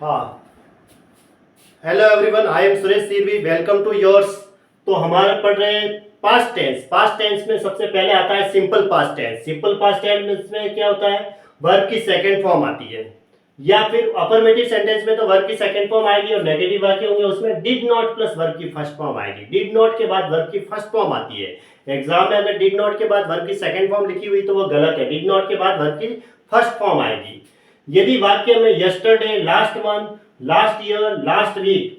हाँ, hello everyone, I am Suresh Seervi, welcome to yours. तो हमारे पढ़ रहे हैं पास्ट टेंस। पास्ट टेंस में सबसे पहले आता है simple past tense. Simple past tense में क्या होता है, वर्ब की सेकंड फॉर्म आती है, या फिर अफर्मेटिव सेंटेंस में तो वर्ब की सेकंड फॉर्म आएगी और नेगेटिव वाक्य होंगे उसमें डिड नॉट प्लस वर्ब की फर्स्ट फॉर्म आएगी। डिड नॉट के बाद वर्ब की फर्स्ट फॉर्म आती है। एग्जाम में अगर डिड नॉट के बाद वर्ब की सेकंड फॉर्म लिखी हुई तो वो गलत है, डिड नॉट के बाद वर्ब की फर्स्ट फॉर्म आएगी। यदि वाक्य में yesterday, last month, last year, last week,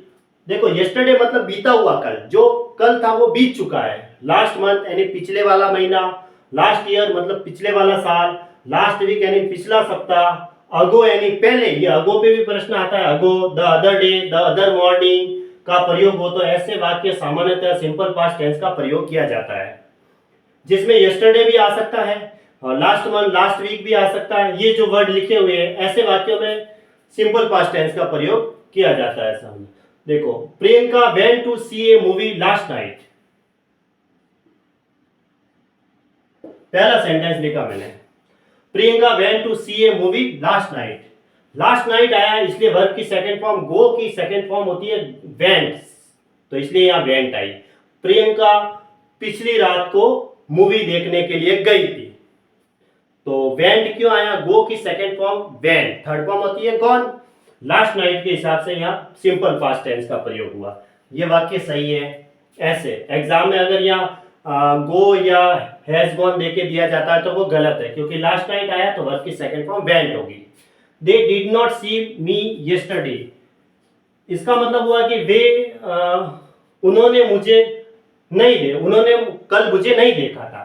देखो यस्टरडे मतलब बीता हुआ कल, जो कल था वो बीत चुका है। लास्ट मंथ यानी पिछले वाला महीना, लास्ट ईयर मतलब पिछले वाला साल, लास्ट वीक यानी पिछला सप्ताह, अगो यानी पहले, ये अगो पे भी प्रश्न आता है, ago, the other day, the other morning का प्रयोग हो तो ऐसे वाक्य सामान्यतः सिंपल पास्ट टेंस का प्रयोग किया जाता है, जिसमें यस्टरडे भी आ सकता है और लास्ट मंथ, लास्ट वीक भी आ सकता है। ये जो वर्ड लिखे हुए हैं ऐसे वाक्यों में सिंपल पास्ट टेंस का प्रयोग किया जाता है। सामने देखो, Priyanka went to see a movie last night. पहला सेंटेंस लिखा मैंने, Priyanka went to see a movie last night. Last night आया इसलिए वर्ब की सेकंड फॉर्म, गो की सेकंड फॉर्म होती है वेंट, तो इसलिए यहां वेंट आई। प्रियंका पिछली रात को मूवी देखने के लिए गई थी, तो वेंट क्यों आया, गो की second form went, third form होती है गॉन। लास्ट नाइट के हिसाब से यहाँ सिंपल पास्ट टेंस का प्रयोग हुआ। ये वाक्य सही है। ऐसे एग्जाम में अगर यहाँ गो या हैज गॉन देके दिया जाता है तो वो गलत है, क्योंकि लास्ट नाइट आया तो वर्ब की सेकंड फॉर्म वेंट होगी। They did not see me yesterday, इसका मतलब हुआ कि वे उन्होंने मुझे नहीं दे, उन्होंने कल मुझे नहीं देखा था।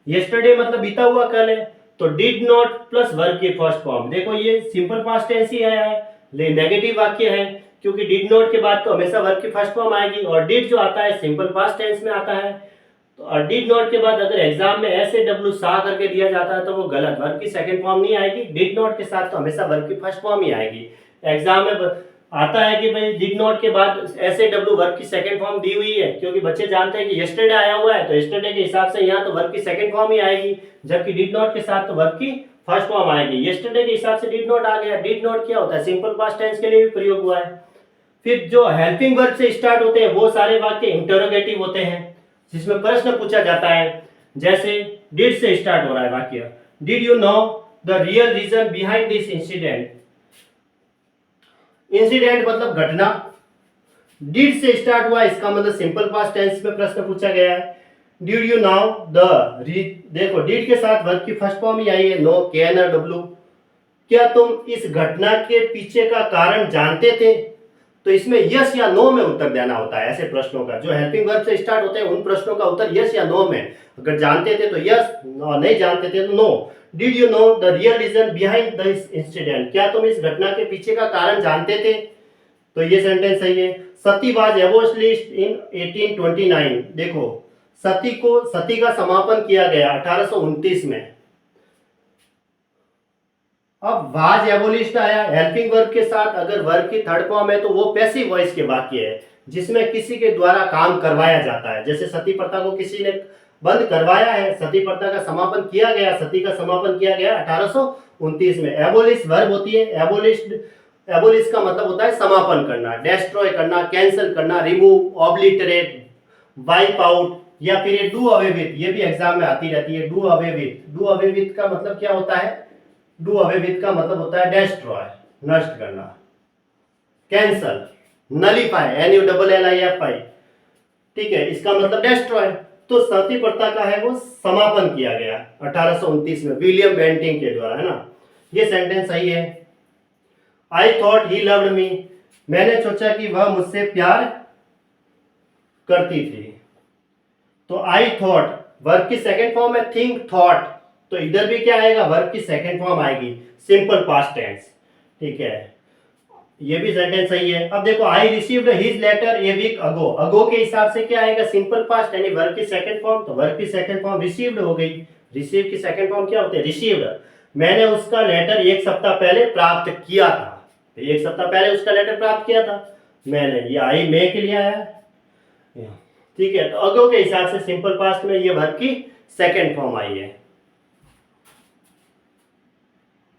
यस्टरडे मतलब बीता हुआ कल है, तो डिड नॉट प्लस वर्ब की फर्स्ट फॉर्म, देखो ये सिंपल पास्ट टेंस ही आया है, नेगेटिव वाक्य है, क्योंकि डिड नॉट के बाद तो हमेशा वर्ब की फर्स्ट फॉर्म आएगी और डिड जो आता है सिंपल पास्ट टेंस में आता है। तो और डिड नॉट के बाद अगर एग्जाम में ऐसे डब्ल्यू सा करके दिया जाता है तो वो गलत, वर्ब की सेकंड फॉर्म नहीं आएगी। डिड नॉट के साथ तो हमेशा वर्ब की फर्स्ट फॉर्म ही आएगी। एग्जाम में आता है कि भाई डिड नॉट के बाद ऐसे डब्ल्यू वर्ब की सेकंड फॉर्म दी हुई है, क्योंकि बच्चे जानते हैं कि यस्टरडे आया हुआ है तो यस्टरडे के हिसाब से यहाँ तो वर्ब की सेकंड फॉर्म ही आएगी, जबकि डिड नॉट के साथ तो वर्ब की फर्स्ट फॉर्म आएगी। यस्टरडे के हिसाब से डिड नॉट आ गया। डिड नॉट क्या होता है, सिंपल पास्ट टेंस के लिए भी प्रयोग हुआ है। फिर जो हेल्पिंग वर्ब से स्टार्ट होते हैं वो सारे वाक्य इंटरोगेटिव होते हैं, जिसमें प्रश्न पूछा जाता है। जैसे डिड से स्टार्ट हो रहा है वाक्य, did you know the real reason behind this incident. Incident मतलब घटना, डिड से स्टार्ट हुआ, इसका मतलब सिंपल पास्ट टेंस में प्रश्न पूछा गया है। डिड यू नो द, देखो डिड के साथ वर्ब की फर्स्ट फॉर्म ही आई है, नो, कैन और डब्ल्यू। क्या तुम इस घटना के पीछे का कारण जानते थे, तो इसमें यस या नो में उत्तर देना होता है। ऐसे प्रश्नों का जो हेल्पिंग वर्ब से स्टार्ट होते हैं उन प्रश्नों का उत्तर यस या नो में, अगर जानते थे तो यस और नहीं जानते थे तो no. Did you know the real reason behind this incident, क्या तुम इस घटना के पीछे का कारण जानते थे, तो ये सेंटेंस सही है। सती वाज एबोलिश्ड इन 1829, देखो सती का समापन किया गया 1829 में। अब वाज एबोलिश्ड आया, हेल्पिंग वर्ब के साथ अगर वर्ब की थर्ड फॉर्म है तो वो पैसिव वॉइस के वाक्य है, जिसमें किसी के द्वारा काम करवाया जाता है। जैसे सती प्रथा को किसी ने बंद करवाया है, सती प्रथा का समापन किया गया, सती का समापन किया गया 1829 में। एबोलिश वर्ब होती है, एबोलिश्ड, एबोलिश का मतलब होता है समापन करना, डेस्ट्रॉय करना, कैंसिल करना, रिमूव, ऑब्लिटरेट, वाइप आउट, या फिर ये डू अवे विथ, ये भी एग्जाम में आती रहती है। Do away with, do away with का मतलब क्या होता है, डू अवे विथ का मतलब होता है डेस्ट्रॉय, नष्ट करना। कैंसल, नलीफाई, NULLIFI, ठीक है, इसका मतलब डेस्ट्रॉय। तो सती प्रथा का है वो समापन किया गया 1829 में विलियम बेंटिंग के द्वारा, है ना। ये सेंटेंस सही है। I thought he loved me, मैंने सोचा कि वह मुझसे प्यार करती थी। तो आई थॉट वर्ब की सेकंड फॉर्म है थिंक, थॉट, तो इधर भी क्या आएगा, वर्ब की सेकंड फॉर्म आएगी, सिंपल पास्ट टेंस, ठीक है। ये भी सेंटेंस सही है। अब देखो, I received his letter a week ago, ago के हिसाब से क्या आएगा, सिंपल पास्ट यानी वर्ब की सेकंड फॉर्म, तो वर्ब की सेकंड फॉर्म रिसीव्ड हो गई। रिसीव की सेकंड फॉर्म क्या होती है, रिसीव्ड। मैंने उसका लेटर एक सप्ताह पहले प्राप्त किया था, तो एक सप्ताह पहले उसका लेटर प्राप्त किया था मैंने, ये आई मे के लिए आया, ठीक है। तो अगो के हिसाब से सिंपल पास्ट में ये वर्ब की सेकंड फॉर्म आई है।